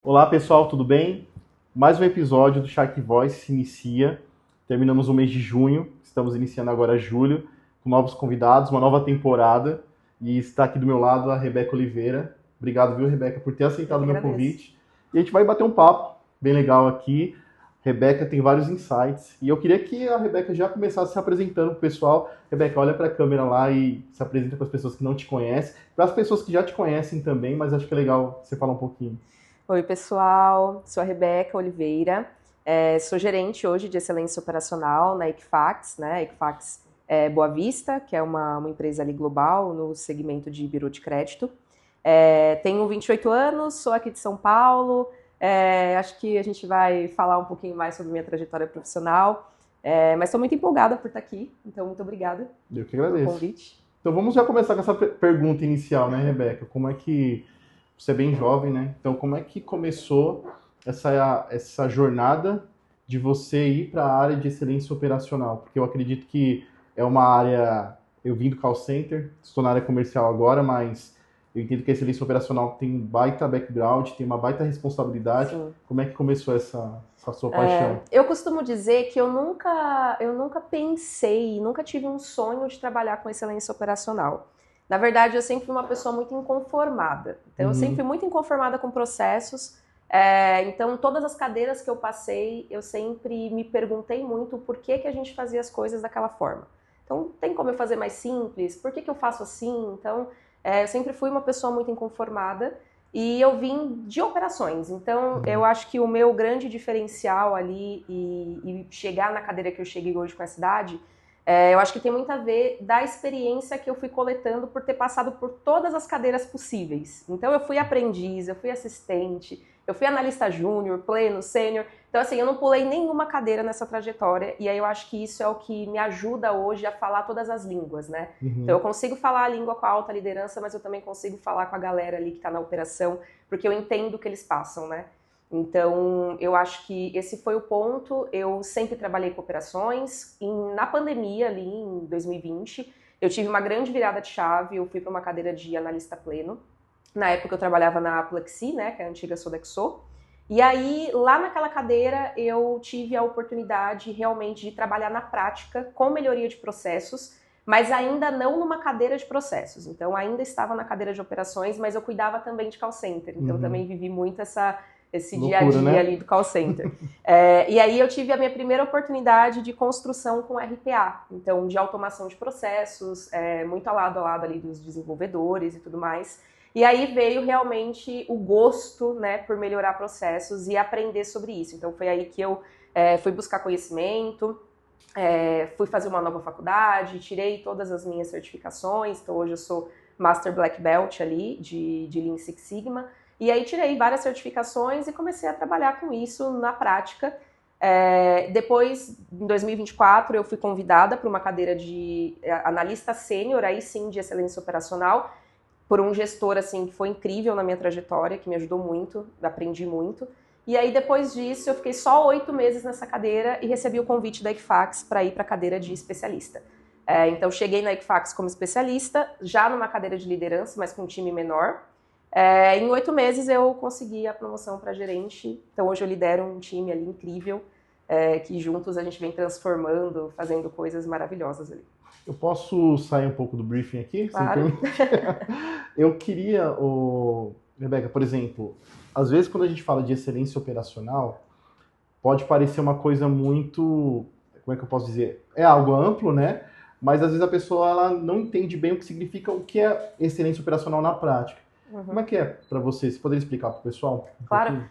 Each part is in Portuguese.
Olá pessoal, tudo bem? Mais um episódio do Shark Voice se inicia. Terminamos o mês de junho, estamos iniciando agora julho, com novos convidados, uma nova temporada. E está aqui do meu lado a Rebeca Oliveira. Obrigado, viu, Rebeca, por ter Eu aceitado que o meu agradeço. convite. E a gente vai bater um papo bem legal aqui. Rebeca tem vários insights. E eu queria que a Rebeca já começasse se apresentando para o pessoal. Rebeca, olha para a câmera lá e se apresenta para as pessoas que não te conhecem. Para as pessoas que já te conhecem também, mas acho que é legal você falar um pouquinho. Oi, pessoal. Sou a Rebeca Oliveira. Sou gerente hoje de excelência operacional na Equifax, né? Equifax Boa Vista, que é uma empresa ali global no segmento de bureau de crédito. Tenho 28 anos, sou aqui de São Paulo. Acho que a gente vai falar um pouquinho mais sobre minha trajetória profissional. Mas estou muito empolgada por estar aqui, então muito obrigada Eu que pelo agradeço. convite. Então vamos já começar com essa pergunta inicial, né, Rebeca? Como é que você é bem jovem, né? Então como é que começou essa jornada de você ir para a área de excelência operacional? Porque eu acredito que é uma área. Eu vim do call center, estou na área comercial agora, mas eu entendo que a excelência operacional tem um baita background, tem uma baita responsabilidade. Sim. Como é que começou essa sua paixão? Eu costumo dizer que eu nunca pensei, nunca tive um sonho de trabalhar com excelência operacional. Na verdade, eu sempre fui uma pessoa muito inconformada. Então, eu sempre fui Uhum, muito inconformada com processos. Então, todas as cadeiras que eu passei, eu sempre me perguntei muito por que que a gente fazia as coisas daquela forma. Então, tem como eu fazer mais simples? Por que que eu faço assim? Então, eu sempre fui uma pessoa muito inconformada. E eu vim de operações, então eu uhum, acho que o meu grande diferencial ali e chegar na cadeira que eu cheguei hoje com essa idade, eu acho que tem muito a ver da experiência que eu fui coletando por ter passado por todas as cadeiras possíveis. Então eu fui aprendiz, eu fui assistente, eu fui analista júnior, pleno, sênior. Então assim, eu não pulei nenhuma cadeira nessa trajetória e aí eu acho que isso é o que me ajuda hoje a falar todas as línguas, né? Então eu uhum. consigo falar a língua com a alta liderança, mas eu também consigo falar com a galera ali que está na operação, porque eu entendo o que eles passam, né? Então, eu acho que esse foi o ponto. Eu sempre trabalhei com operações. Na pandemia, ali em 2020, eu tive uma grande virada de chave. Eu fui para uma cadeira de analista pleno. Na época, eu trabalhava na Plexi, né, que é a antiga Sodexo. E aí, lá naquela cadeira, eu tive a oportunidade realmente de trabalhar na prática com melhoria de processos, mas ainda não numa cadeira de processos. Então, ainda estava na cadeira de operações, mas eu cuidava também de call center. Então, eu também Uhum. vivi muito esse dia a Loucura, dia né? ali do call center. E aí eu tive a minha primeira oportunidade de construção com RPA, então de automação de processos, muito ao lado ali dos desenvolvedores e tudo mais. E aí veio realmente o gosto, né, por melhorar processos e aprender sobre isso. Então foi aí que eu fui buscar conhecimento, fui fazer uma nova faculdade, tirei todas as minhas certificações, então hoje eu sou Master Black Belt ali, de Lean Six Sigma, e aí tirei várias certificações e comecei a trabalhar com isso na prática. Depois, em 2024, eu fui convidada para uma cadeira de analista sênior, aí sim, de excelência operacional, por um gestor assim que foi incrível na minha trajetória, que me ajudou muito, aprendi muito. E aí depois disso eu fiquei só 8 meses nessa cadeira e recebi o convite da Equifax para ir para a cadeira de especialista. Então cheguei na Equifax como especialista, já numa cadeira de liderança, mas com um time menor. Em 8 meses eu consegui a promoção para gerente, então hoje eu lidero um time ali incrível, que juntos a gente vem transformando, fazendo coisas maravilhosas ali. Eu posso sair um pouco do briefing aqui, sem Claro. permitir? Eu queria, Rebeca, por exemplo, às vezes quando a gente fala de excelência operacional, pode parecer uma coisa muito, como é que eu posso dizer? É algo amplo, né? Mas às vezes a pessoa ela não entende bem o que significa o que é excelência operacional na prática. Como é Uhum. que é para você? Você poderia explicar para o pessoal um Claro. pouquinho?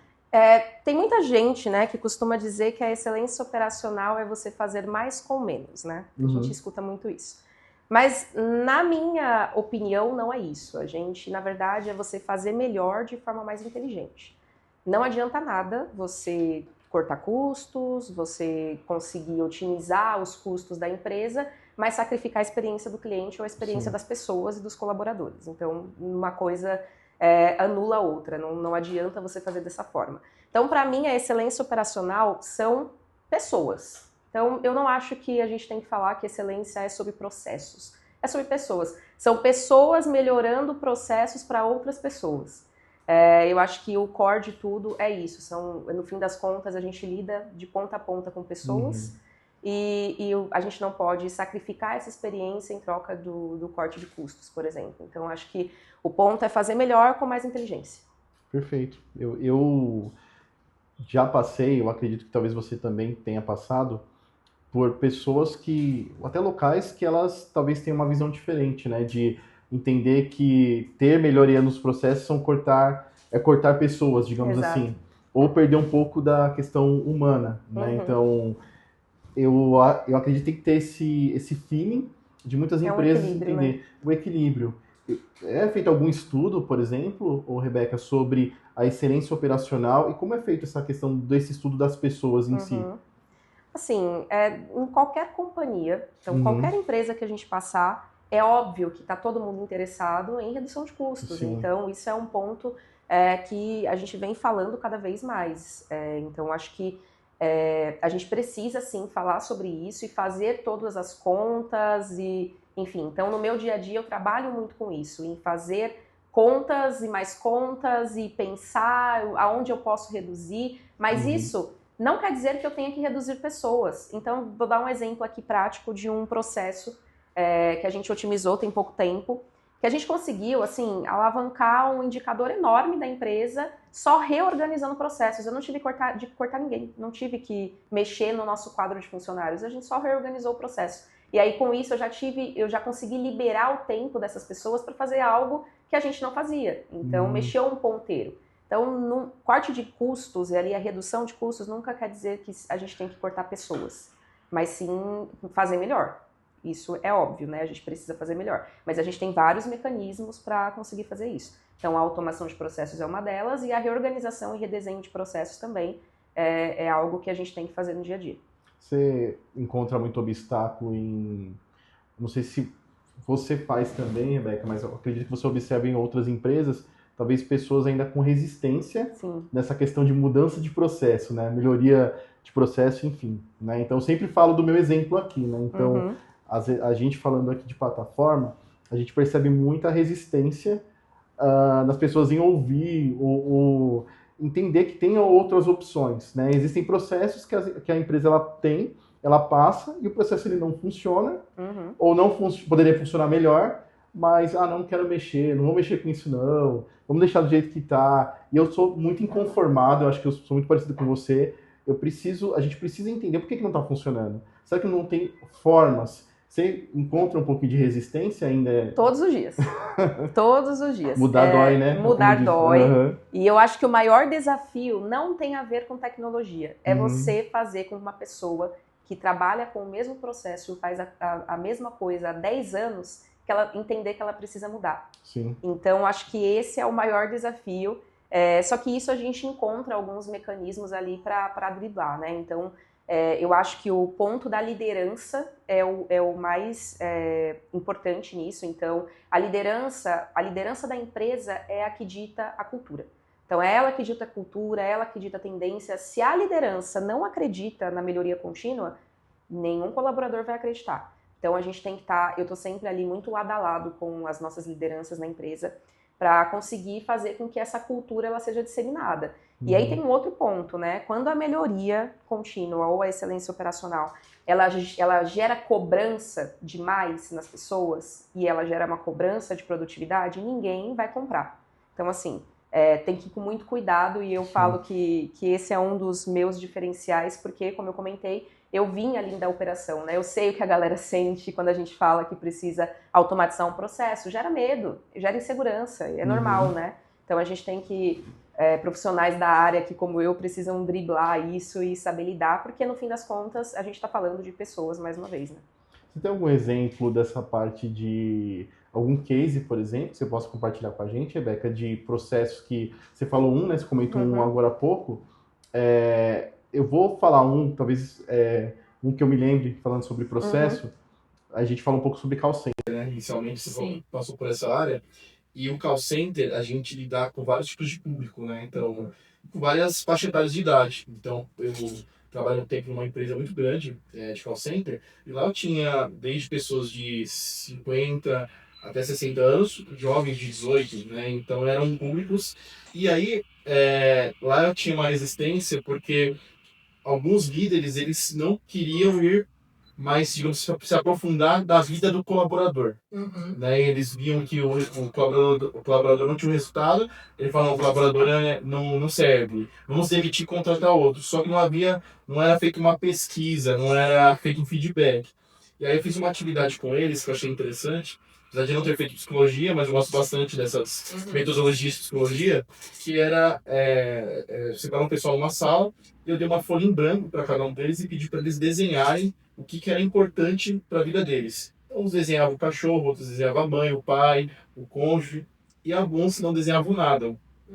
Tem muita gente, né, que costuma dizer que a excelência operacional é você fazer mais com menos, né? A gente Uhum. escuta muito isso. Mas, na minha opinião, não é isso. A gente, na verdade, é você fazer melhor de forma mais inteligente. Não adianta nada você cortar custos, você conseguir otimizar os custos da empresa, mas sacrificar a experiência do cliente ou a experiência Sim. das pessoas e dos colaboradores. Então, uma coisa anula a outra, não adianta você fazer dessa forma. Então, para mim, a excelência operacional são pessoas. Então, eu não acho que a gente tem que falar que excelência é sobre processos. É sobre pessoas. São pessoas melhorando processos para outras pessoas. Eu acho que o core de tudo é isso. No fim das contas, a gente lida de ponta a ponta com pessoas e a gente não pode sacrificar essa experiência em troca do corte de custos, por exemplo. Então, acho que o ponto é fazer melhor com mais inteligência. Perfeito. Eu já passei, eu acredito que talvez você também tenha passado, por pessoas que, até locais, que elas talvez tenham uma visão diferente, né? De entender que ter melhoria nos processos é cortar pessoas, digamos Exato. assim. Ou perder um pouco da questão humana, né? Então, eu acredito que tem que ter esse feeling de muitas empresas entender, né, o equilíbrio. É feito algum estudo, por exemplo, ou Rebeca, sobre a excelência operacional e como é feito essa questão desse estudo das pessoas em si? Assim, em qualquer companhia, então qualquer empresa que a gente passar, é óbvio que está todo mundo interessado em redução de custos. Sim. Então, isso é um ponto que a gente vem falando cada vez mais. Então, acho que a gente precisa, sim, falar sobre isso e fazer todas as contas e, enfim. Então, no meu dia a dia, eu trabalho muito com isso, em fazer contas e mais contas e pensar aonde eu posso reduzir, mas isso não quer dizer que eu tenha que reduzir pessoas. Então, vou dar um exemplo aqui prático de um processo que a gente otimizou tem pouco tempo, que a gente conseguiu, assim, alavancar um indicador enorme da empresa só reorganizando processos. Eu não tive de cortar ninguém, não tive que mexer no nosso quadro de funcionários, a gente só reorganizou o processo. E aí, com isso, eu já consegui liberar o tempo dessas pessoas para fazer algo que a gente não fazia. Então, mexeu um ponteiro. Então, no corte de custos e ali a redução de custos nunca quer dizer que a gente tem que cortar pessoas, mas sim fazer melhor. Isso é óbvio, né? A gente precisa fazer melhor. Mas a gente tem vários mecanismos para conseguir fazer isso. Então, a automação de processos é uma delas e a reorganização e redesenho de processos também é algo que a gente tem que fazer no dia a dia. Você encontra muito obstáculo em... Não sei se você faz também, Rebeca, mas eu acredito que você observa em outras empresas, talvez pessoas ainda com resistência nessa questão de mudança de processo, né? Melhoria de processo, enfim. Né? Então, eu sempre falo do meu exemplo aqui, né? Então, a gente falando aqui de plataforma, a gente percebe muita resistência das pessoas em ouvir ou entender que tem outras opções, né? Existem processos que a empresa ela tem, ela passa e o processo ele não funciona ou não poderia funcionar melhor, mas não quero mexer, não vou mexer com isso não, vamos deixar do jeito que tá. E eu sou muito inconformado, eu acho que eu sou muito parecido com você. A gente precisa entender por que não está funcionando. Será que não tem formas? Você encontra um pouquinho de resistência ainda? Todos os dias. Todos os dias. Mudar dói, né? Mudar dói. E eu acho que o maior desafio não tem a ver com tecnologia. É você fazer com uma pessoa que trabalha com o mesmo processo, faz a mesma coisa há 10 anos, que ela entender que ela precisa mudar. Sim. Então, acho que esse é o maior desafio. Só que isso a gente encontra alguns mecanismos ali para driblar, né? Então, eu acho que o ponto da liderança é o mais importante nisso. Então, a liderança da empresa é a que dita a cultura. Então, é ela que dita a cultura, é ela que dita a tendência. Se a liderança não acredita na melhoria contínua, nenhum colaborador vai acreditar. Então, a gente tem que eu estou sempre ali muito lado a lado com as nossas lideranças na empresa para conseguir fazer com que essa cultura ela seja disseminada. E aí tem um outro ponto, né? Quando a melhoria contínua ou a excelência operacional, ela gera cobrança demais nas pessoas e ela gera uma cobrança de produtividade, ninguém vai comprar. Então, assim, tem que ir com muito cuidado e eu falo que esse é um dos meus diferenciais, porque, como eu comentei, eu vim ali da operação, né? Eu sei o que a galera sente quando a gente fala que precisa automatizar um processo. Gera medo, gera insegurança, é normal, né? Então a gente tem que... profissionais da área que, como eu, precisam driblar isso e saber lidar, porque no fim das contas a gente está falando de pessoas mais uma vez, né? Você tem algum exemplo dessa parte de algum case, por exemplo, que você possa compartilhar com a gente, Rebeca, de processos que você falou né? Você comentou um agora há pouco. Eu vou falar talvez um que eu me lembre, falando sobre processo. A gente fala um pouco sobre call center, né? Inicialmente você passou por essa área. E o call center, a gente lidar com vários tipos de público, né? Então, com várias faixas etárias de idade. Então, eu trabalhei um tempo numa empresa muito grande de call center, e lá eu tinha desde pessoas de 50 até 60 anos, jovens de 18, né? Então eram públicos. E aí, lá eu tinha uma resistência porque alguns líderes, eles não queriam ir mais, digamos, se aprofundar da vida do colaborador. Né? Eles viam que o colaborador não tinha um resultado, ele falou, o colaborador não serve, vamos demitir e contratar outro. Só que não era feita uma pesquisa, não era feito um feedback. E aí eu fiz uma atividade com eles que eu achei interessante, apesar de não ter feito psicologia, mas eu gosto bastante dessas metodologias de psicologia, que era separar um pessoal numa sala, e eu dei uma folha em branco para cada um deles e pedi para eles desenharem o que era importante para a vida deles. Então, uns desenhavam o cachorro, outros desenhavam a mãe, o pai, o cônjuge, e alguns não desenhavam nada.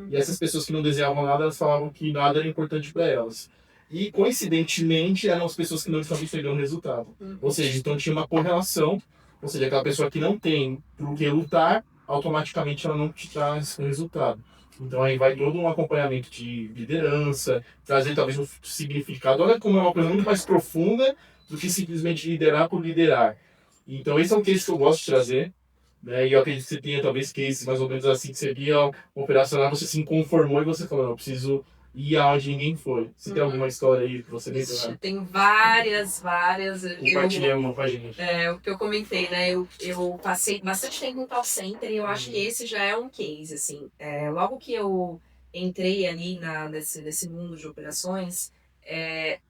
E essas pessoas que não desenhavam nada, elas falavam que nada era importante para elas. E, coincidentemente, eram as pessoas que não estavam entregando resultado. Ou seja, então tinha uma correlação, ou seja, aquela pessoa que não tem por que lutar, automaticamente ela não te traz um resultado. Então aí vai todo um acompanhamento de liderança, trazer talvez um significado. Olha como é uma coisa muito mais profunda do que simplesmente liderar por liderar. Então esse é um case que eu gosto de trazer, né? E eu acredito que você tenha talvez cases mais ou menos assim, que seria operacional, você se inconformou e você falou, não, eu preciso ir aonde ninguém foi. Você tem alguma história aí que você lembra? Tem várias. Compartilhei uma com a gente. O que eu comentei, né? Eu passei bastante tempo no call center e eu acho que esse já é um case, assim. Logo que eu entrei ali nesse mundo de operações,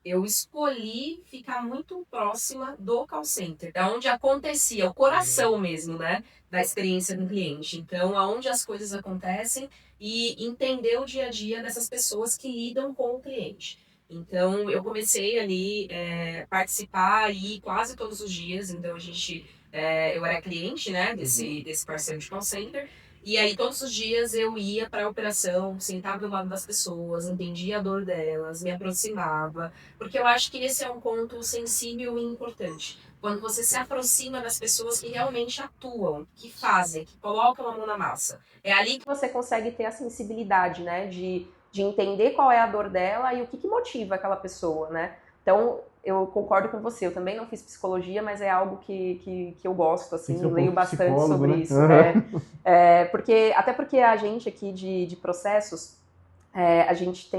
eu escolhi ficar muito próxima do call center, da onde acontecia, o coração mesmo, né? Da experiência do cliente. Então, aonde as coisas acontecem e entender o dia a dia dessas pessoas que lidam com o cliente. Então, eu comecei ali participar aí quase todos os dias. Então, eu era cliente, né, desse parceiro de call center. E aí, todos os dias eu ia para a operação, sentava do lado das pessoas, entendia a dor delas, me aproximava. Porque eu acho que esse é um ponto sensível e importante. Quando você se aproxima das pessoas que realmente atuam, que fazem, que colocam a mão na massa. É ali que você consegue ter a sensibilidade, né, de entender qual é a dor dela e o que motiva aquela pessoa, né? Então, eu concordo com você, eu também não fiz psicologia, mas é algo que eu gosto, assim, leio bastante sobre isso. Até porque a gente aqui de processos, a gente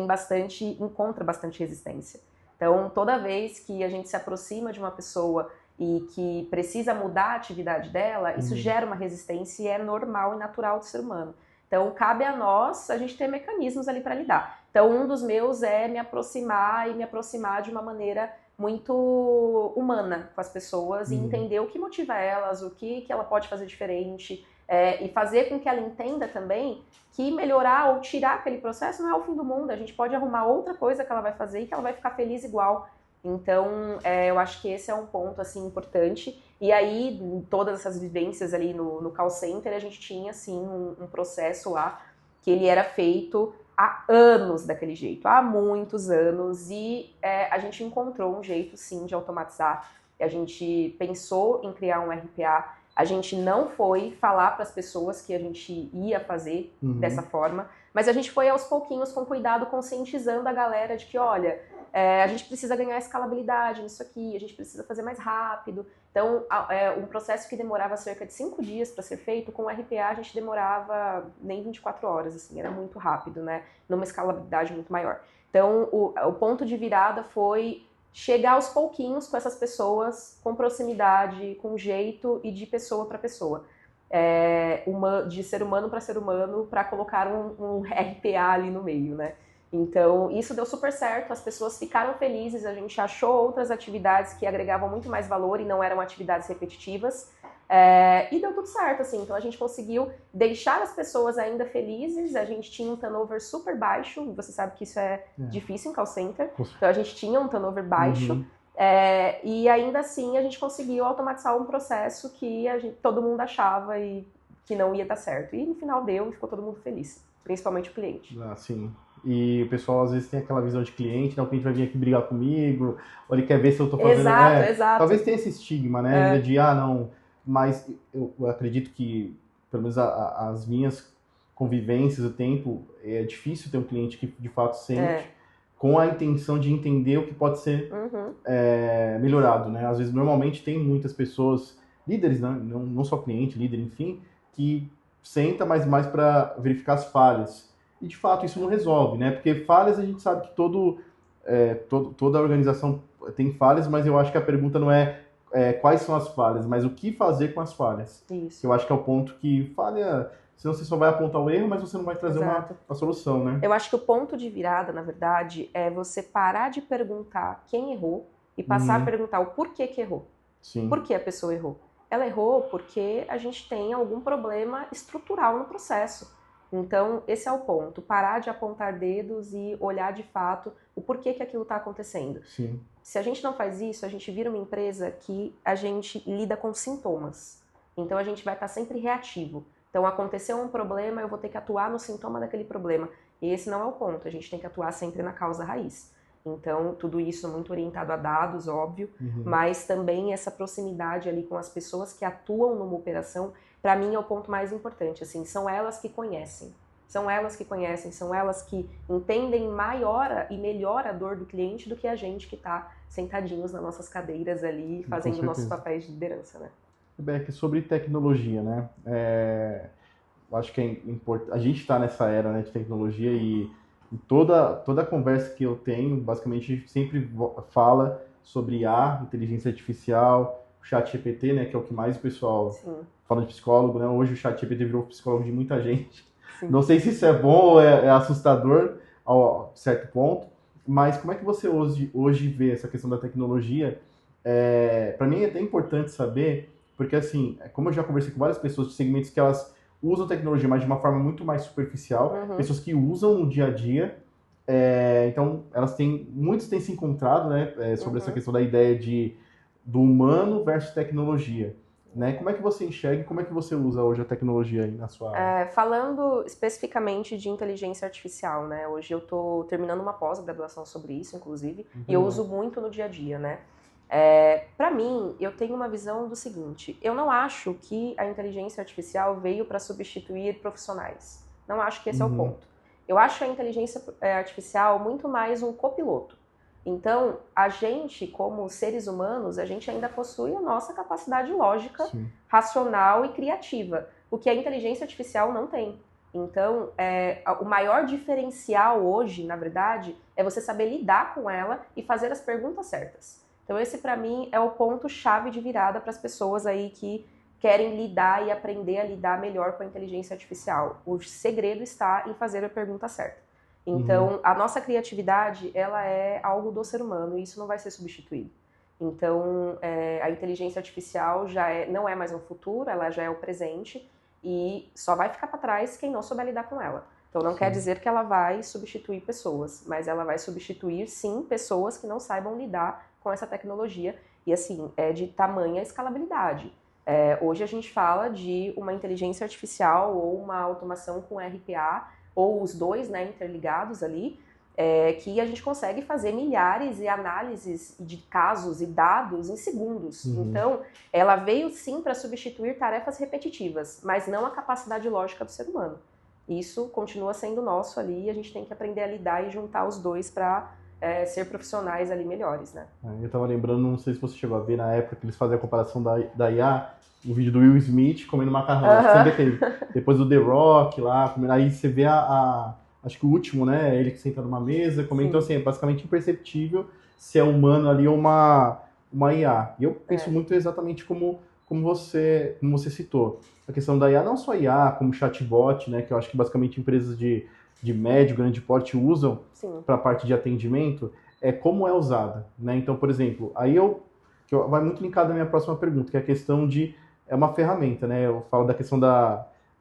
encontra bastante resistência. Então, toda vez que a gente se aproxima de uma pessoa e que precisa mudar a atividade dela, isso gera uma resistência e é normal e natural do ser humano. Então, cabe a nós, a gente ter mecanismos ali para lidar. Então, um dos meus é me aproximar de uma maneira muito humana com as pessoas e entender o que motiva elas, o que ela pode fazer diferente, e fazer com que ela entenda também que melhorar ou tirar aquele processo não é o fim do mundo, a gente pode arrumar outra coisa que ela vai fazer e que ela vai ficar feliz igual. Então, eu acho que esse é um ponto, assim, importante. E aí, em todas essas vivências ali no call center, a gente tinha, assim, um processo lá que ele era feito há anos daquele jeito, há muitos anos. E a gente encontrou um jeito, sim, de automatizar. A gente pensou em criar um RPA. A gente não foi falar para as pessoas que a gente ia fazer dessa forma, mas a gente foi aos pouquinhos, com cuidado, conscientizando a galera de que, olha, a gente precisa ganhar escalabilidade nisso aqui, a gente precisa fazer mais rápido. Então, um processo que demorava cerca de 5 dias para ser feito, com o RPA a gente demorava nem 24 horas, assim, era muito rápido, né? Numa escalabilidade muito maior. Então, o ponto de virada foi chegar aos pouquinhos com essas pessoas, com proximidade, com jeito e de pessoa para pessoa. De ser humano para ser humano, para colocar um RPA ali no meio, né? Então, isso deu super certo, as pessoas ficaram felizes, a gente achou outras atividades que agregavam muito mais valor e não eram atividades repetitivas, e deu tudo certo, assim. Então, a gente conseguiu deixar as pessoas ainda felizes, a gente tinha um turnover super baixo, você sabe que isso é difícil em call center, então a gente tinha um turnover baixo, e ainda assim a gente conseguiu automatizar um processo que todo mundo achava e que não ia dar certo. E no final deu e ficou todo mundo feliz, principalmente o cliente. Ah, sim. E o pessoal às vezes tem aquela visão de cliente, não, o cliente vai vir aqui brigar comigo, ou ele quer ver se eu tô fazendo... Exato. Talvez tenha esse estigma, né? De, não... Mas eu acredito que, pelo menos as minhas convivências, o tempo, é difícil ter um cliente que de fato sente com a intenção de entender o que pode ser melhorado, né? Às vezes, normalmente, tem muitas pessoas líderes, né? Não só cliente, líder, enfim, que senta mais para verificar as falhas. E, de fato, isso não resolve, né? Porque falhas a gente sabe que toda organização tem falhas, mas eu acho que a pergunta não é quais são as falhas, mas o que fazer com as falhas. Isso. Eu acho que é o ponto que falha, senão você só vai apontar o erro, mas você não vai trazer uma solução, né? Eu acho que o ponto de virada, na verdade, é você parar de perguntar quem errou e passar a perguntar o porquê que errou. Sim. Por que a pessoa errou? Ela errou porque a gente tem algum problema estrutural no processo. Então, esse é o ponto. Parar de apontar dedos e olhar de fato o porquê que aquilo está acontecendo. Sim. Se a gente não faz isso, a gente vira uma empresa que a gente lida com sintomas. Então, a gente vai estar sempre reativo. Então, aconteceu um problema, eu vou ter que atuar no sintoma daquele problema. E esse não é o ponto. A gente tem que atuar sempre na causa raiz. Então, tudo isso muito orientado a dados, óbvio, mas também essa proximidade ali com as pessoas que atuam numa operação, para mim é o ponto mais importante, assim, são elas que conhecem. São elas que conhecem, são elas que entendem maior e melhor a dor do cliente do que a gente que está sentadinhos nas nossas cadeiras ali, fazendo nossos papéis de liderança, né? Rebeca, sobre tecnologia, né? Eu acho que é importante. A gente está nessa era, né, de tecnologia e toda a conversa que eu tenho, basicamente, sempre fala sobre IA, inteligência artificial, o ChatGPT, né, que é o que mais o pessoal fala de psicólogo, né? Hoje o ChatGPT virou psicólogo de muita gente. Sim. Não sei se isso é bom ou é assustador a certo ponto, mas como é que você hoje vê essa questão da tecnologia? Para mim é até importante saber, porque assim, como eu já conversei com várias pessoas de segmentos que elas usam tecnologia, mas de uma forma muito mais superficial, pessoas que usam no dia a dia, então muitos têm se encontrado, né, sobre essa questão da ideia do humano versus tecnologia, né? Como é que você enxerga e como é que você usa hoje a tecnologia aí na sua área? Falando especificamente de inteligência artificial, né, hoje eu estou terminando uma pós-graduação sobre isso, inclusive, e eu uso muito no dia a dia, né? Para mim, eu tenho uma visão do seguinte, eu não acho que a inteligência artificial veio para substituir profissionais. Não acho que esse é o ponto. Eu acho a inteligência artificial muito mais um copiloto. Então, a gente, como seres humanos, a gente ainda possui a nossa capacidade lógica, racional e criativa, o que a inteligência artificial não tem. Então, o maior diferencial hoje, na verdade, é você saber lidar com ela e fazer as perguntas certas. Então esse para mim é o ponto-chave de virada para as pessoas aí que querem lidar e aprender a lidar melhor com a inteligência artificial. O segredo está em fazer a pergunta certa. Então a nossa criatividade, ela é algo do ser humano e isso não vai ser substituído. Então a inteligência artificial não é mais um futuro, ela já é o presente e só vai ficar para trás quem não souber lidar com ela. Então não quer dizer que ela vai substituir pessoas, mas ela vai substituir sim pessoas que não saibam lidar com essa tecnologia, e assim, é de tamanha escalabilidade. Hoje a gente fala de uma inteligência artificial ou uma automação com RPA, ou os dois, né, interligados ali, que a gente consegue fazer milhares de análises de casos e dados em segundos. Então, ela veio sim para substituir tarefas repetitivas, mas não a capacidade lógica do ser humano. Isso continua sendo nosso ali, e a gente tem que aprender a lidar e juntar os dois para ser profissionais ali melhores, né? Eu tava lembrando, não sei se você chegou a ver na época que eles faziam a comparação da IA, o vídeo do Will Smith comendo macarrão. Depois do The Rock lá, comendo, aí você vê acho que o último, né? Ele que senta numa mesa, comendo. Então, assim, é basicamente imperceptível se é humano ali ou uma IA. E eu penso muito exatamente como você citou. A questão da IA, não só IA, como chatbot, né? Que eu acho que basicamente empresas de médio, grande porte usam para a parte de atendimento, como é usada, né? Então, por exemplo, aí vai muito linkado à minha próxima pergunta, que é a questão é uma ferramenta, né? Eu falo da questão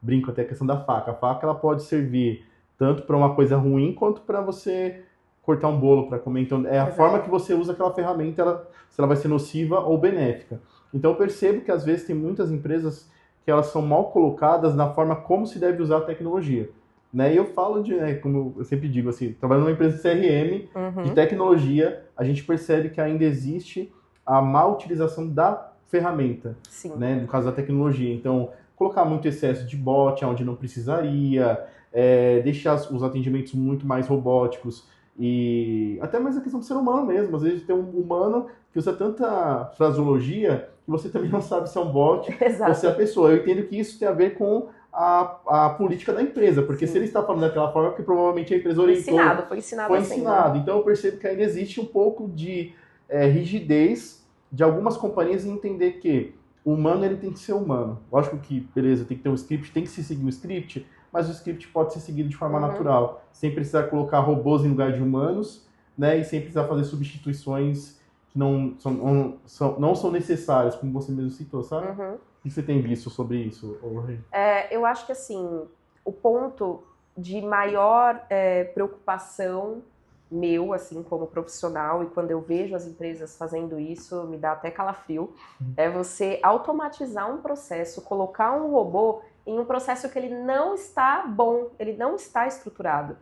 brinco até a questão da faca. A faca, ela pode servir tanto para uma coisa ruim, quanto para você cortar um bolo para comer. Então, a forma que você usa aquela ferramenta, se ela vai ser nociva ou benéfica. Então, eu percebo que, às vezes, tem muitas empresas que elas são mal colocadas na forma como se deve usar a tecnologia. Né? E eu falo como eu sempre digo, assim, trabalhando numa empresa de CRM, de tecnologia, a gente percebe que ainda existe a má utilização da ferramenta, né? No caso da tecnologia. Então, colocar muito excesso de bot onde não precisaria, deixar os atendimentos muito mais robóticos e até mais a questão do ser humano mesmo. Às vezes tem um humano que usa tanta fraseologia que você também não sabe se é um bot Exato. ou se é a pessoa. Eu entendo que isso tem a ver com a política da empresa, porque se ele está falando daquela forma, é porque provavelmente a empresa orientou. Foi ensinado Foi assim, ensinado. né? Então eu percebo que ainda existe um pouco de rigidez de algumas companhias em entender que o humano ele tem que ser humano. Lógico que, beleza, tem que ter um script, tem que se seguir um script, mas o script pode ser seguido de forma natural, sem precisar colocar robôs em lugar de humanos, né, e sem precisar fazer substituições que não são necessárias, como você mesmo citou, sabe? O que você tem visto sobre isso, Rei? Eu acho que, assim, o ponto de maior preocupação meu, assim, como profissional, e quando eu vejo as empresas fazendo isso, me dá até calafrio, é você automatizar um processo, colocar um robô em um processo que ele não está bom, ele não está estruturado.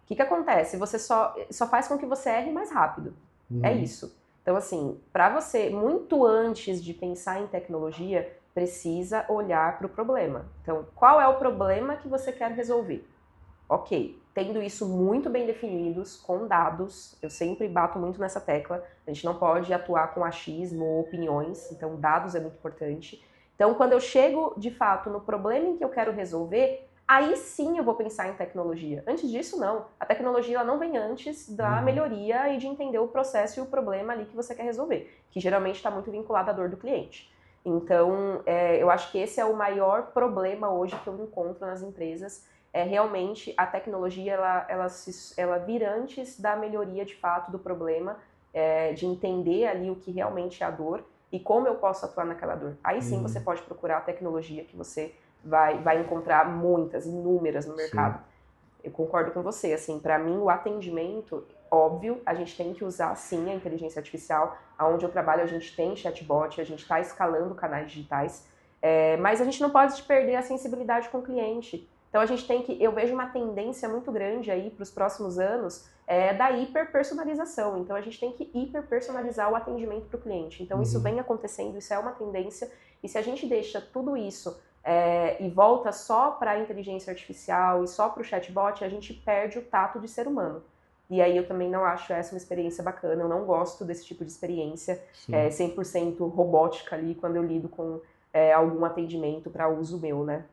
O que acontece? Você só faz com que você erre mais rápido. É isso. Então, assim, para você, muito antes de pensar em tecnologia, precisa olhar para o problema. Então, qual é o problema que você quer resolver? Ok, tendo isso muito bem definidos, com dados, eu sempre bato muito nessa tecla, a gente não pode atuar com achismo ou opiniões, então dados é muito importante. Então, quando eu chego, de fato, no problema em que eu quero resolver, aí sim eu vou pensar em tecnologia. Antes disso, não. A tecnologia ela não vem antes da melhoria e de entender o processo e o problema ali que você quer resolver, que geralmente está muito vinculado à dor do cliente. Então, eu acho que esse é o maior problema hoje que eu encontro nas empresas, realmente a tecnologia ela vir antes da melhoria de fato do problema, de entender ali o que realmente é a dor e como eu posso atuar naquela dor. Aí sim você pode procurar a tecnologia que você vai encontrar inúmeras no mercado. Sim. Eu concordo com você, assim, para mim o atendimento, óbvio, a gente tem que usar sim a inteligência artificial, aonde eu trabalho a gente tem chatbot, a gente está escalando canais digitais, mas a gente não pode perder a sensibilidade com o cliente. Então a gente tem que, eu vejo uma tendência muito grande aí para os próximos anos da hiperpersonalização. Então a gente tem que hiperpersonalizar o atendimento para o cliente. Então isso vem acontecendo, isso é uma tendência. E se a gente deixa tudo isso e volta só para a inteligência artificial e só para o chatbot, a gente perde o tato de ser humano. E aí eu também não acho essa uma experiência bacana, eu não gosto desse tipo de experiência 100% robótica ali quando eu lido com algum atendimento para uso meu, né?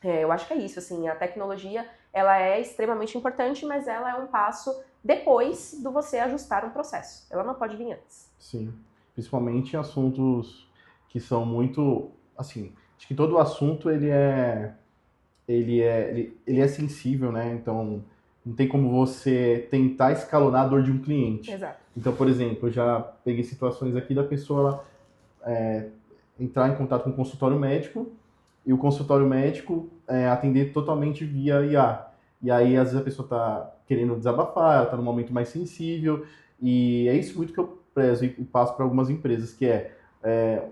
Eu acho que é isso, assim, a tecnologia, ela é extremamente importante, mas ela é um passo depois do você ajustar um processo. Ela não pode vir antes. Sim, principalmente em assuntos que são muito, assim, acho que todo assunto ele é sensível, né? Então, não tem como você tentar escalonar a dor de um cliente. Exato. Então, por exemplo, eu já peguei situações aqui da pessoa entrar em contato com o consultório médico e o consultório médico atender totalmente via IA. E aí, às vezes, a pessoa está querendo desabafar, ela está num momento mais sensível, e é isso muito que eu prezo e passo para algumas empresas, que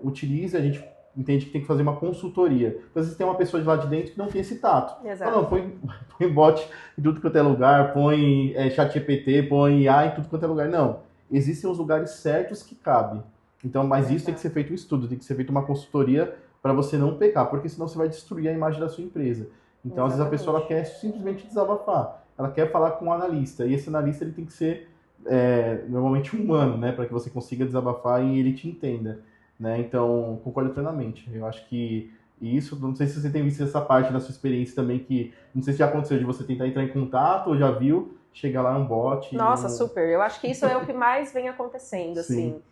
utilize, a gente entende que tem que fazer uma consultoria. Às vezes tem uma pessoa de lá de dentro que não tem esse tato. Exato. Não, põe bot em tudo quanto é lugar, põe chat GPT, põe IA em tudo quanto é lugar. Não, existem os lugares certos que cabe. Então, mas isso tem que ser feito um estudo, tem que ser feito uma consultoria para você não pecar, porque senão você vai destruir a imagem da sua empresa. Então, às vezes a pessoa ela quer simplesmente desabafar, ela quer falar com um analista, e esse analista ele tem que ser normalmente humano, né, para que você consiga desabafar e ele te entenda, né? Então, concordo plenamente. Eu acho que isso, não sei se você tem visto essa parte da sua experiência também, que não sei se já aconteceu de você tentar entrar em contato ou já viu, chegar lá um bot. Nossa, super. Eu acho que isso é o que mais vem acontecendo, Sim. assim.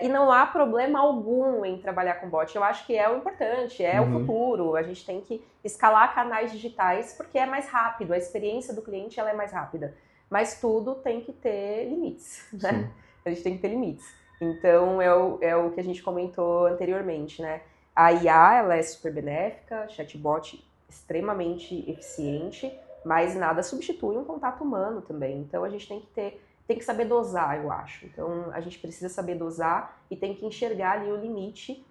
E não há problema algum em trabalhar com bot. Eu acho que é o importante, é o futuro. A gente tem que escalar canais digitais porque é mais rápido. A experiência do cliente ela é mais rápida. Mas tudo tem que ter limites, né? Sim. A gente tem que ter limites. Então, é o que a gente comentou anteriormente, né? A IA, ela é super benéfica, chatbot extremamente eficiente, mas nada substitui um contato humano também. Então, a gente tem que saber dosar, eu acho. Então, a gente precisa saber dosar e tem que enxergar ali o limite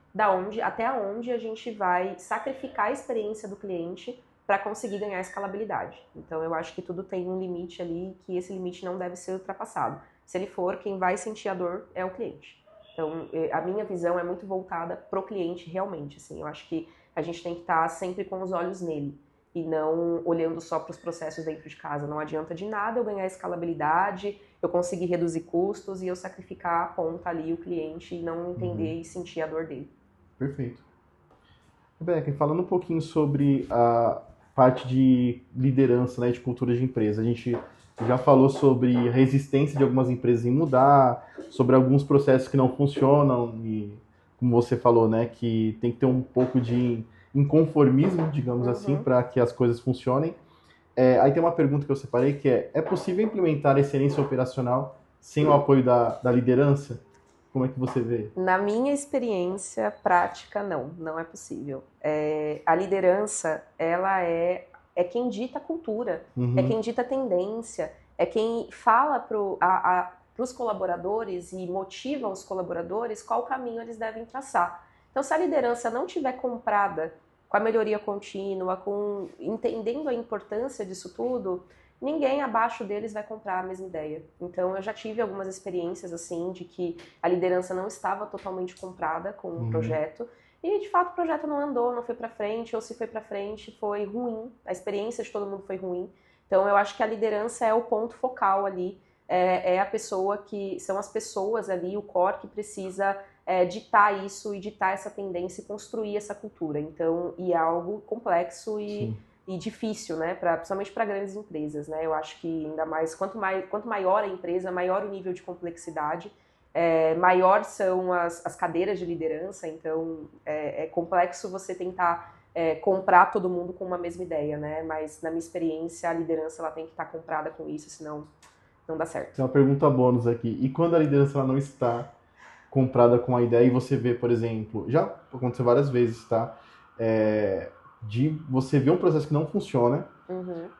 até onde a gente vai sacrificar a experiência do cliente para conseguir ganhar escalabilidade. Então, eu acho que tudo tem um limite ali, que esse limite não deve ser ultrapassado. Se ele for, quem vai sentir a dor é o cliente. Então, a minha visão é muito voltada pro cliente realmente, assim. Eu acho que a gente tem que estar sempre com os olhos nele e não olhando só para os processos dentro de casa. Não adianta de nada eu ganhar escalabilidade, eu conseguir reduzir custos e eu sacrificar a ponta ali, o cliente, e não entender e sentir a dor dele. Perfeito. Rebeca, e falando um pouquinho sobre a parte de liderança, né, de cultura de empresa, a gente já falou sobre a resistência de algumas empresas em mudar, sobre alguns processos que não funcionam e, como você falou, né, que tem que ter um pouco de inconformismo, digamos assim, para que as coisas funcionem. Aí tem uma pergunta que eu separei que é possível implementar excelência operacional sem o apoio da liderança? Como é que você vê? Na minha experiência prática, não é possível. A liderança, ela é quem dita a cultura, é quem dita a tendência, é quem fala para os colaboradores e motiva os colaboradores qual caminho eles devem traçar. Então, se a liderança não tiver comprada com a melhoria contínua, entendendo a importância disso tudo, ninguém abaixo deles vai comprar a mesma ideia. Então, eu já tive algumas experiências assim de que a liderança não estava totalmente comprada com o projeto e, de fato, o projeto não andou, não foi para frente, ou se foi para frente, foi ruim. A experiência de todo mundo foi ruim. Então, eu acho que a liderança é o ponto focal ali, é a pessoa que são as pessoas ali, o core que precisa ditar isso e ditar essa tendência e construir essa cultura. Então, e é algo complexo e difícil, né? Principalmente para grandes empresas, né? Eu acho que ainda mais quanto maior a empresa, maior o nível de complexidade, maior são as cadeiras de liderança. Então, é complexo você tentar comprar todo mundo com uma mesma ideia, né? Mas na minha experiência, a liderança ela tem que estar comprada com isso, senão não dá certo. Tem uma pergunta bônus aqui. E quando a liderança ela não está comprada com a ideia e você vê, por exemplo, já aconteceu várias vezes, tá? De você ver um processo que não funciona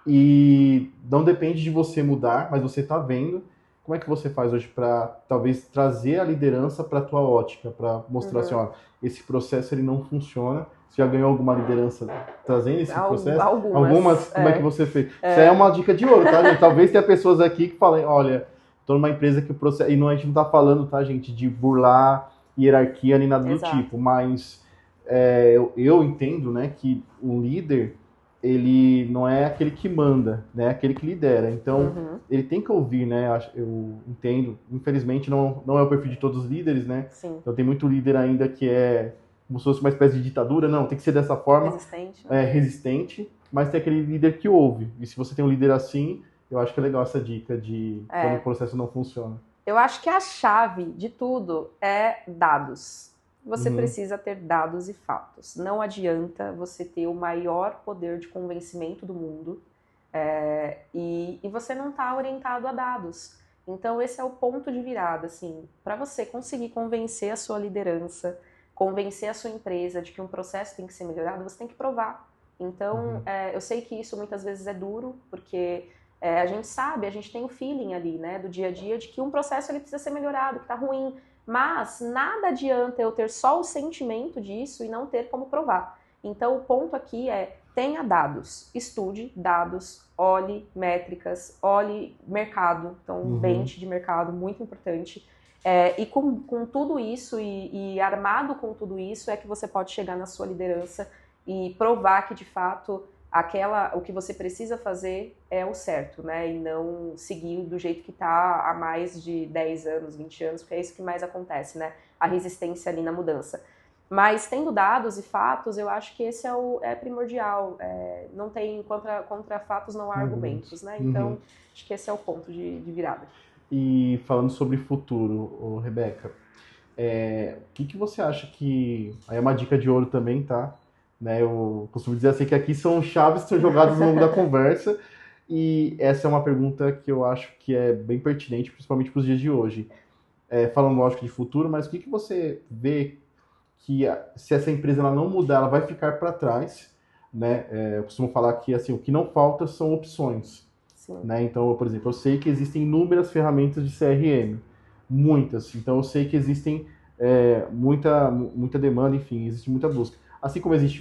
e não depende de você mudar, mas você está vendo. Como é que você faz hoje para talvez trazer a liderança para a tua ótica, para mostrar assim, ó, esse processo ele não funciona. Você já ganhou alguma liderança trazendo esse processo? Algumas como é que você fez? Isso é uma dica de ouro, tá, gente? Talvez tenha pessoas aqui que falem, olha, estou numa empresa que o processo... E não, a gente não está falando, tá, gente, de burlar hierarquia nem nada do tipo, mas eu entendo, né, que um líder, ele não é aquele que manda, né, é aquele que lidera. Então, ele tem que ouvir, né, eu entendo. Infelizmente, não é o perfil de todos os líderes, né? Sim. Então, tem muito líder ainda que é como se fosse uma espécie de ditadura. Não, tem que ser dessa forma. Resistente. Resistente, mas tem aquele líder que ouve. E se você tem um líder assim, eu acho que é legal essa dica de quando o processo não funciona. Eu acho que a chave de tudo é dados. Você precisa ter dados e fatos. Não adianta você ter o maior poder de convencimento do mundo e você não está orientado a dados. Então, esse é o ponto de virada, assim, para você conseguir convencer a sua liderança, convencer a sua empresa de que um processo tem que ser melhorado, você tem que provar. Então, eu sei que isso muitas vezes é duro, porque a gente sabe, a gente tem o feeling ali, né, do dia a dia, de que um processo ele precisa ser melhorado, que está ruim. Mas nada adianta eu ter só o sentimento disso e não ter como provar. Então, o ponto aqui tenha dados, estude dados, olhe métricas, olhe mercado, então bench de mercado, muito importante. E com tudo isso e armado com tudo isso é que você pode chegar na sua liderança e provar que de fato o que você precisa fazer é o certo, né? E não seguir do jeito que está há mais de 10 anos, 20 anos, porque é isso que mais acontece, né? A resistência ali na mudança. Mas tendo dados e fatos, eu acho que esse é primordial. Não tem contra fatos não há argumentos, né? Então, acho que esse é o ponto de virada. E falando sobre futuro, Rebeca, o que você acha que... Aí é uma dica de ouro também, tá? Né, eu costumo dizer assim que aqui são chaves que são jogadas ao longo da conversa e essa é uma pergunta que eu acho que é bem pertinente, principalmente para os dias de hoje. Falando, lógico, de futuro, mas o que você vê que se essa empresa ela não mudar, ela vai ficar para trás, né? Eu costumo falar que assim, o que não falta são opções. Né? Então, por exemplo, eu sei que existem inúmeras ferramentas de CRM, muitas. Então, eu sei que existem muita demanda, enfim, existe muita busca. Assim como existe,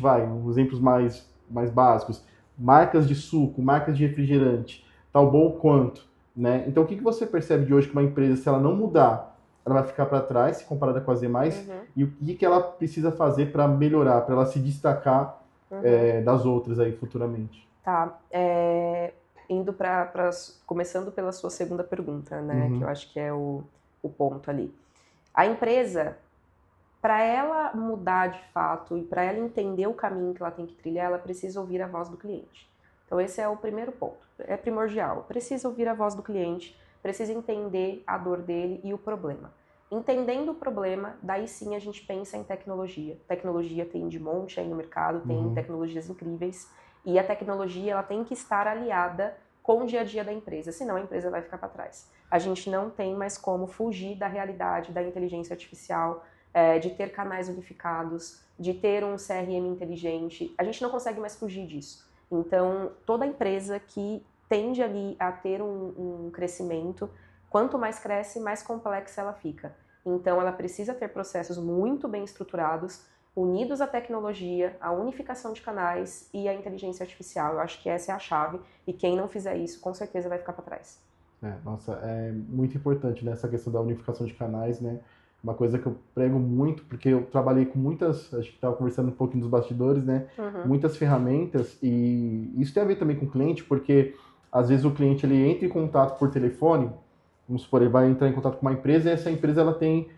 exemplos mais básicos, marcas de suco, marcas de refrigerante, tal bom quanto, né? Então, o que você percebe de hoje que uma empresa, se ela não mudar, ela vai ficar para trás, se comparada com as demais, e o que ela precisa fazer para melhorar, para ela se destacar das outras aí futuramente? Tá. Começando pela sua segunda pergunta, né? Que eu acho que é o ponto ali. A empresa, para ela mudar de fato e para ela entender o caminho que ela tem que trilhar, ela precisa ouvir a voz do cliente. Então esse é o primeiro ponto, é primordial. Precisa ouvir a voz do cliente, precisa entender a dor dele e o problema. Entendendo o problema, daí sim a gente pensa em tecnologia. Tecnologia tem de monte aí no mercado, tem tecnologias incríveis, e a tecnologia ela tem que estar aliada com o dia a dia da empresa, senão a empresa vai ficar para trás. A gente não tem mais como fugir da realidade da inteligência artificial, de ter canais unificados, de ter um CRM inteligente. A gente não consegue mais fugir disso. Então, toda empresa que tende ali a ter um crescimento, quanto mais cresce, mais complexa ela fica. Então, ela precisa ter processos muito bem estruturados, unidos à tecnologia, à unificação de canais e à inteligência artificial. Eu acho que essa é a chave, e quem não fizer isso, com certeza vai ficar para trás. Nossa, é muito importante nessa questão da unificação de canais, né? Uma coisa que eu prego muito, porque eu trabalhei com muitas, acho que estava conversando um pouquinho dos bastidores, né? Muitas ferramentas, e isso tem a ver também com o cliente, porque às vezes o cliente ele entra em contato por telefone, vamos supor, ele vai entrar em contato com uma empresa e essa empresa ela tem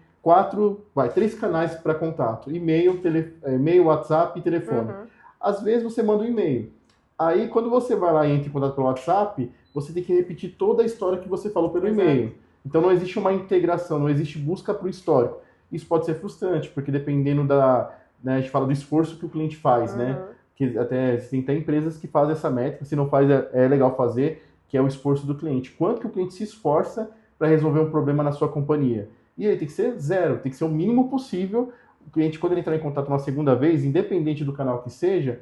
três canais para contato: e-mail, e-mail, WhatsApp e telefone. Às vezes você manda um e-mail. Aí quando você vai lá e entra em contato pelo WhatsApp, você tem que repetir toda a história que você falou pelo e-mail. Então não existe uma integração, não existe busca para o histórico. Isso pode ser frustrante, porque dependendo né, a gente fala do esforço que o cliente faz, né? Que até tem empresas que fazem essa métrica, se não faz é legal fazer, que é o esforço do cliente. Quanto que o cliente se esforça para resolver um problema na sua companhia? E aí tem que ser zero, tem que ser o mínimo possível. O cliente, quando ele entrar em contato uma segunda vez, independente do canal que seja,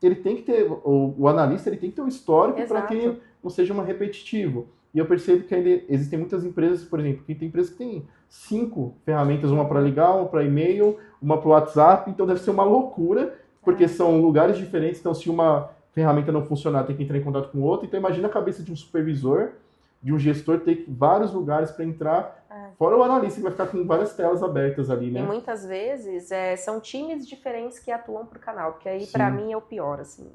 ele tem que ter, o analista ele tem que ter um histórico para que não seja uma repetitivo. E eu percebo que ainda existem muitas empresas, por exemplo, que tem empresas que têm 5 ferramentas, uma para ligar, uma para e-mail, uma para o WhatsApp, então deve ser uma loucura, porque são lugares diferentes, então se uma ferramenta não funcionar, tem que entrar em contato com outra. Então imagina a cabeça de um supervisor, de um gestor, ter vários lugares para entrar, fora o analista que vai ficar com várias telas abertas ali, né? E muitas vezes são times diferentes que atuam por canal, porque aí para mim é o pior, assim.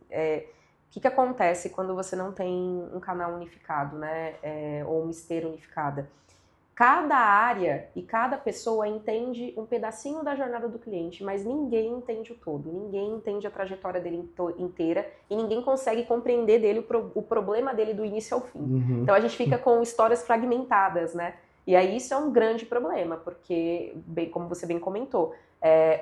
O que acontece quando você não tem um canal unificado, né? Ou uma esteira unificada? Cada área e cada pessoa entende um pedacinho da jornada do cliente, mas ninguém entende o todo, ninguém entende a trajetória dele inteira e ninguém consegue compreender dele o problema dele do início ao fim. Então a gente fica com histórias fragmentadas, né? E aí isso é um grande problema, porque, como você bem comentou,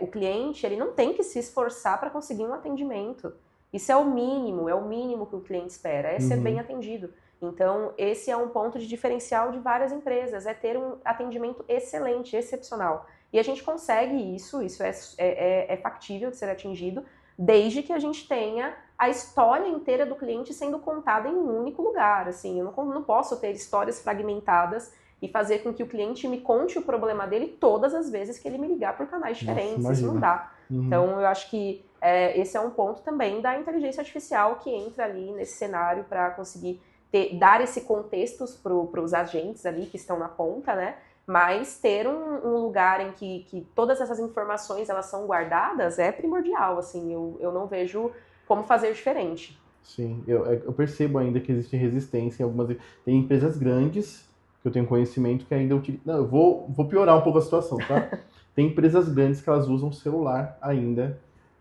o cliente ele não tem que se esforçar para conseguir um atendimento. Isso é o mínimo que o cliente espera, é ser bem atendido. Então, esse é um ponto de diferencial de várias empresas, é ter um atendimento excelente, excepcional. E a gente consegue isso é factível de ser atingido, desde que a gente tenha a história inteira do cliente sendo contada em um único lugar. Assim, eu não posso ter histórias fragmentadas e fazer com que o cliente me conte o problema dele todas as vezes que ele me ligar por canais diferentes. Nossa, isso não dá. Então, eu acho que esse é um ponto também da inteligência artificial que entra ali nesse cenário para conseguir dar esse contexto para os agentes ali que estão na ponta, né? Mas ter um lugar em que todas essas informações elas são guardadas é primordial, assim, eu não vejo como fazer diferente. Sim, eu percebo ainda que existe resistência em algumas... Tem empresas grandes, que eu tenho conhecimento, que ainda utilizam... Não, eu vou piorar um pouco a situação, tá? Tem empresas grandes que elas usam celular ainda,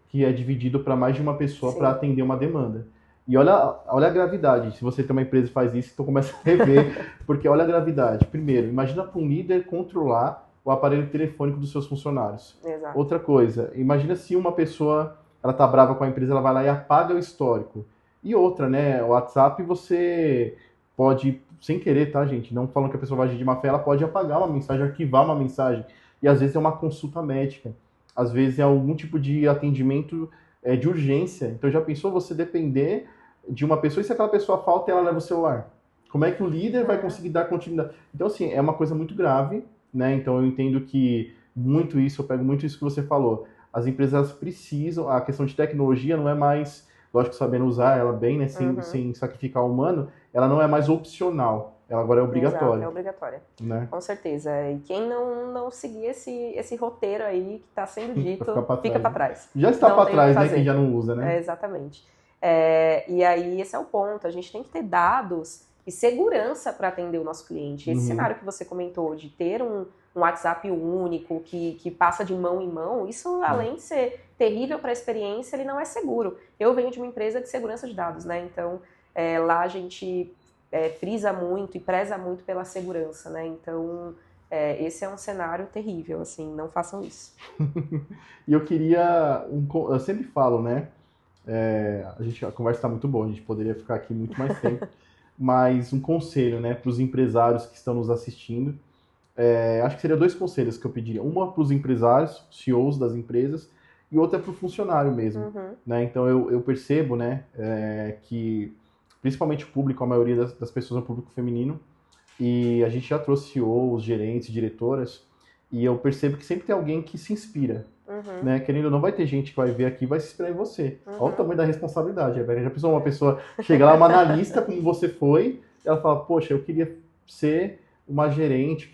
que é dividido para mais de uma pessoa para atender uma demanda. E olha a gravidade, se você tem uma empresa e faz isso, então começa a rever, porque olha a gravidade. Primeiro, imagina para um líder controlar o aparelho telefônico dos seus funcionários. Exato. Outra coisa, imagina se uma pessoa, ela tá brava com a empresa, ela vai lá e apaga o histórico. E outra, né, o WhatsApp você pode, sem querer, tá, gente, não falando que a pessoa vai agir de má fé, ela pode apagar uma mensagem, arquivar uma mensagem. E às vezes é uma consulta médica, às vezes é algum tipo de atendimento de urgência. Então já pensou você depender de uma pessoa e se aquela pessoa falta ela leva o celular? Como é que o líder vai conseguir dar continuidade? Então assim, é uma coisa muito grave, né? Então eu entendo que eu pego muito isso que você falou. As empresas precisam, a questão de tecnologia não é mais, lógico, sabendo usar ela bem, né? Sem sacrificar o humano, ela não é mais opcional. Ela agora é obrigatória. Exato, é obrigatória. Né? Com certeza. E quem não seguir esse roteiro aí que está sendo dito, fica para trás. Já está para trás, né? Quem já não usa, né? Exatamente. E aí, esse é o ponto. A gente tem que ter dados e segurança para atender o nosso cliente. Esse cenário que você comentou de ter um WhatsApp único que passa de mão em mão, isso além de ser terrível para a experiência, ele não é seguro. Eu venho de uma empresa de segurança de dados, né? Então lá a gente frisa muito e preza muito pela segurança, né? Então esse é um cenário terrível, assim, não façam isso. E eu queria, eu sempre falo, né? A conversa está muito boa, a gente poderia ficar aqui muito mais tempo, mas um conselho, né, para os empresários que estão nos assistindo. Acho que seriam 2 conselhos que eu pediria. Uma para os empresários, CEOs das empresas, e outra para o funcionário mesmo. Né? Então eu percebo, né, que principalmente o público, a maioria das pessoas é um público feminino, e a gente já trouxe CEOs, gerentes, diretoras, e eu percebo que sempre tem alguém que se inspira. Né? Querendo ou não, vai ter gente que vai ver aqui e vai se inspirar em você. Olha o tamanho da responsabilidade, Rebeca. Já pensou uma pessoa chega lá, uma analista, como você foi, ela fala, poxa, eu queria ser uma gerente,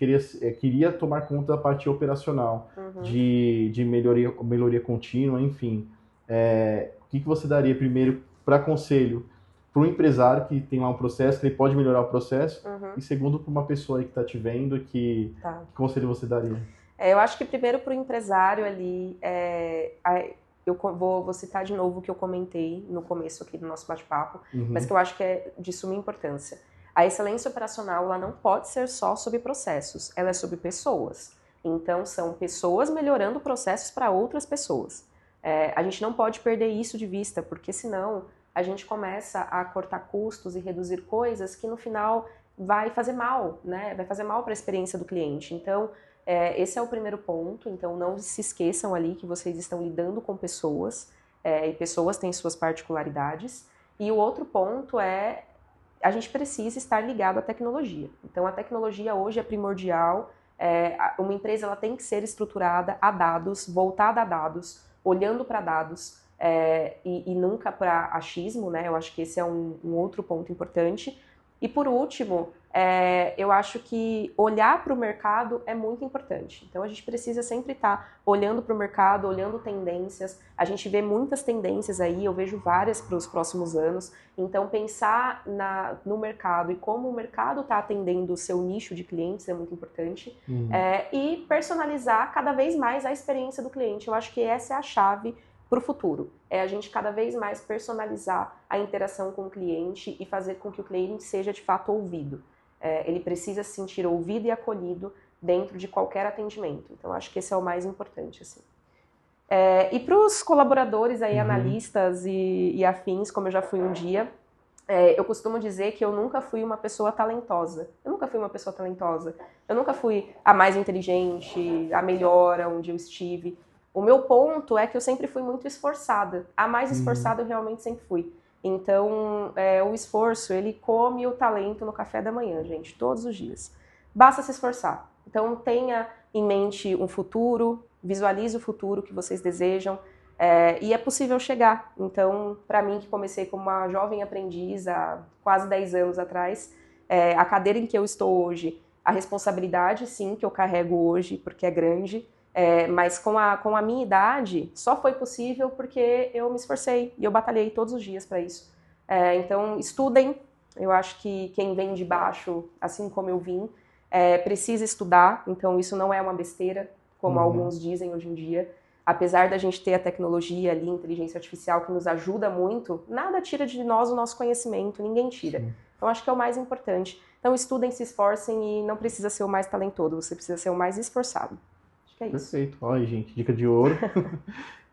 queria tomar conta da parte operacional, de melhoria contínua, enfim. O que você daria primeiro para conselho para um empresário que tem lá um processo, que ele pode melhorar o processo, e segundo para uma pessoa aí que está te vendo, que conselho você daria? Eu acho que primeiro para o empresário ali, eu vou citar de novo o que eu comentei no começo aqui do nosso bate-papo, mas que eu acho que é de suma importância. A excelência operacional, ela não pode ser só sobre processos, ela é sobre pessoas. Então, são pessoas melhorando processos para outras pessoas. A gente não pode perder isso de vista, porque senão a gente começa a cortar custos e reduzir coisas que no final vai fazer mal, né? Vai fazer mal para a experiência do cliente. Então, esse é o primeiro ponto. Então, não se esqueçam ali que vocês estão lidando com pessoas, e pessoas têm suas particularidades. E o outro ponto a gente precisa estar ligado à tecnologia. Então, a tecnologia hoje é primordial. Uma empresa ela tem que ser estruturada a dados, voltada a dados, olhando para dados, e nunca para achismo, né? Eu acho que esse é um outro ponto importante. E por último, eu acho que olhar para o mercado é muito importante. Então a gente precisa sempre estar olhando para o mercado, olhando tendências. A gente vê muitas tendências aí, eu vejo várias para os próximos anos. Então pensar no mercado e como o mercado está atendendo o seu nicho de clientes é muito importante. E personalizar cada vez mais a experiência do cliente. Eu acho que essa é a chave para o futuro. A gente cada vez mais personalizar a interação com o cliente e fazer com que o cliente seja de fato ouvido. Ele precisa se sentir ouvido e acolhido dentro de qualquer atendimento. Então, acho que esse é o mais importante. Assim. E para os colaboradores, aí, analistas e afins, como eu já fui um dia, eu costumo dizer que eu nunca fui uma pessoa talentosa. Eu nunca fui a mais inteligente, a melhor onde eu estive. O meu ponto é que eu sempre fui muito esforçada. A mais esforçada eu realmente sempre fui. Então, o esforço, ele come o talento no café da manhã, gente, todos os dias. Basta se esforçar. Então, tenha em mente um futuro, visualize o futuro que vocês desejam, e é possível chegar. Então, para mim, que comecei como uma jovem aprendiz há quase 10 anos atrás, a cadeira em que eu estou hoje, a responsabilidade, sim, que eu carrego hoje, porque é grande, mas com a minha idade, só foi possível porque eu me esforcei e eu batalhei todos os dias para isso. Então, estudem. Eu acho que quem vem de baixo, assim como eu vim, precisa estudar. Então, isso não é uma besteira, como alguns dizem hoje em dia. Apesar da gente ter a tecnologia ali, inteligência artificial, que nos ajuda muito, nada tira de nós o nosso conhecimento, ninguém tira. Então, acho que é o mais importante. Então, estudem, se esforcem e não precisa ser o mais talentoso, você precisa ser o mais esforçado. É isso. Perfeito. Olha aí, gente, dica de ouro.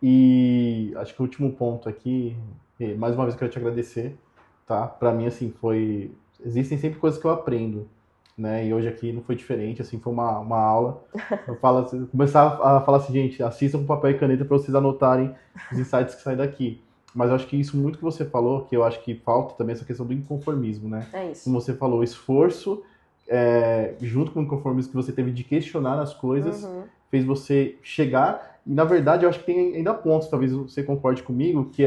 E acho que o último ponto aqui, mais uma vez eu quero te agradecer, tá? Para mim, assim, existem sempre coisas que eu aprendo, né? E hoje aqui não foi diferente, assim, foi uma aula. Começar a falar assim, gente, assistam com papel e caneta para vocês anotarem os insights que saem daqui. Mas eu acho que isso muito que você falou, que eu acho que falta também essa questão do inconformismo, né? É isso. Como você falou, o esforço, junto com o inconformismo que você teve de questionar as coisas, fez você chegar, e na verdade eu acho que tem ainda pontos, talvez você concorde comigo, que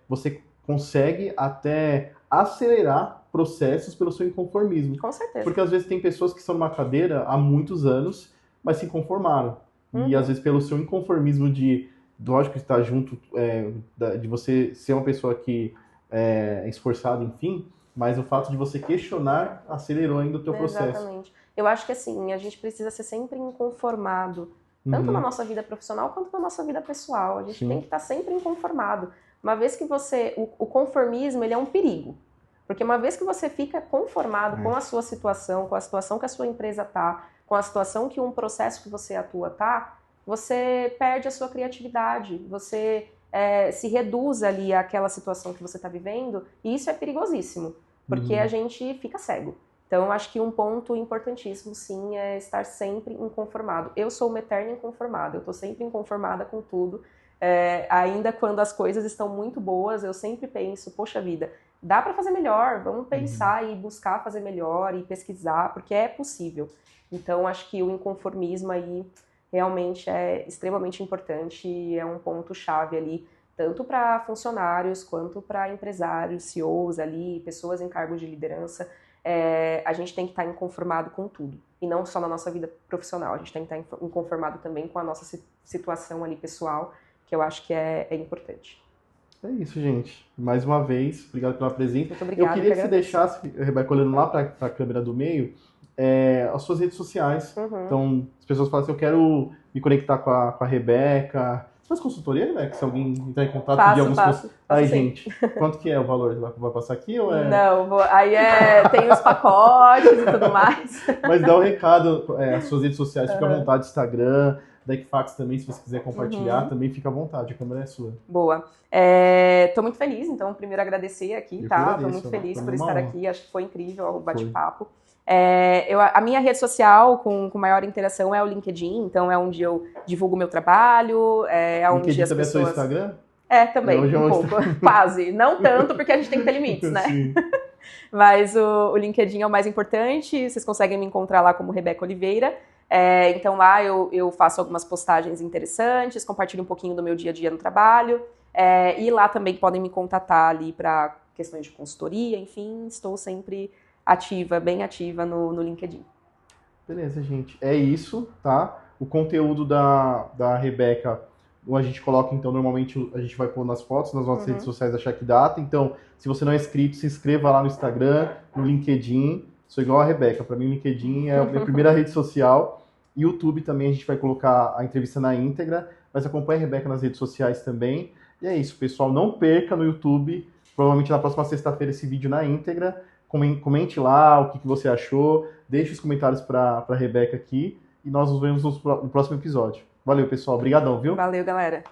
você consegue até acelerar processos pelo seu inconformismo. Com certeza. Porque às vezes tem pessoas que estão numa cadeira há muitos anos, mas se conformaram. E às vezes pelo seu inconformismo lógico, estar junto, de você ser uma pessoa que é esforçada, enfim, mas o fato de você questionar acelerou ainda o teu processo. Exatamente. Eu acho que assim, a gente precisa ser sempre inconformado, tanto na nossa vida profissional quanto na nossa vida pessoal. A gente tem que estar sempre inconformado. Uma vez que o conformismo, ele é um perigo. Porque uma vez que você fica conformado com a sua situação, com a situação que a sua empresa tá, com a situação que um processo que você atua tá, você perde a sua criatividade, você se reduz ali àquela situação que você está vivendo, e isso é perigosíssimo, porque a gente fica cego. Então, eu acho que um ponto importantíssimo, sim, é estar sempre inconformado. Eu sou uma eterna inconformada, eu estou sempre inconformada com tudo. Ainda quando as coisas estão muito boas, eu sempre penso, poxa vida, dá para fazer melhor, vamos pensar e buscar fazer melhor e pesquisar, porque é possível. Então, acho que o inconformismo aí realmente é extremamente importante e é um ponto-chave ali, tanto para funcionários quanto para empresários, CEOs ali, pessoas em cargos de liderança. A gente tem que estar inconformado com tudo, e não só na nossa vida profissional, a gente tem que estar inconformado também com a nossa situação ali pessoal, que eu acho que é importante. É isso, gente. Mais uma vez, obrigado pela presença. Muito obrigada. Eu queria que você deixasse, Rebeca, olhando lá para a câmera do meio, as suas redes sociais. Então, as pessoas falam assim, eu quero me conectar com a Rebeca. Faz consultoria, Rebeca? Se alguém entrar em contato, pedir alguns... Faço Aí, sim. gente, quanto que é o valor? Vai passar aqui ou é... Não, aí tem os pacotes e tudo mais. Mas dá um recado, as suas redes sociais, fica à vontade, Instagram, da Equifax também, se você quiser compartilhar, também fica à vontade, a câmera é sua. Boa. Tô muito feliz, então, primeiro agradecer aqui, tá? Tô muito feliz por estar aqui, acho que foi incrível o bate-papo. A minha rede social com maior interação é o LinkedIn, então é onde eu divulgo o meu trabalho, onde LinkedIn as também pessoas... é seu Instagram? Também, um pouco, quase. Não tanto, porque a gente tem que ter limites, né? Sim. Mas o LinkedIn é o mais importante, vocês conseguem me encontrar lá como Rebeca Oliveira. Então lá eu faço algumas postagens interessantes, compartilho um pouquinho do meu dia a dia no trabalho, e lá também podem me contatar ali para questões de consultoria, enfim, estou sempre ativa, bem ativa no LinkedIn. Beleza, gente. É isso, tá? O conteúdo da Rebeca, a gente coloca, então, normalmente a gente vai pôr nas fotos, nas nossas redes sociais da Check Data. Então, se você não é inscrito, se inscreva lá no Instagram, no LinkedIn. Sou igual a Rebeca, para mim o LinkedIn é a minha primeira rede social. YouTube também a gente vai colocar a entrevista na íntegra, mas acompanhe a Rebeca nas redes sociais também. E é isso, pessoal, não perca no YouTube, provavelmente na próxima sexta-feira esse vídeo na íntegra. Comente lá o que você achou, deixe os comentários para a Rebeca aqui e nós nos vemos no próximo episódio. Valeu, pessoal, obrigadão, viu? Valeu, galera.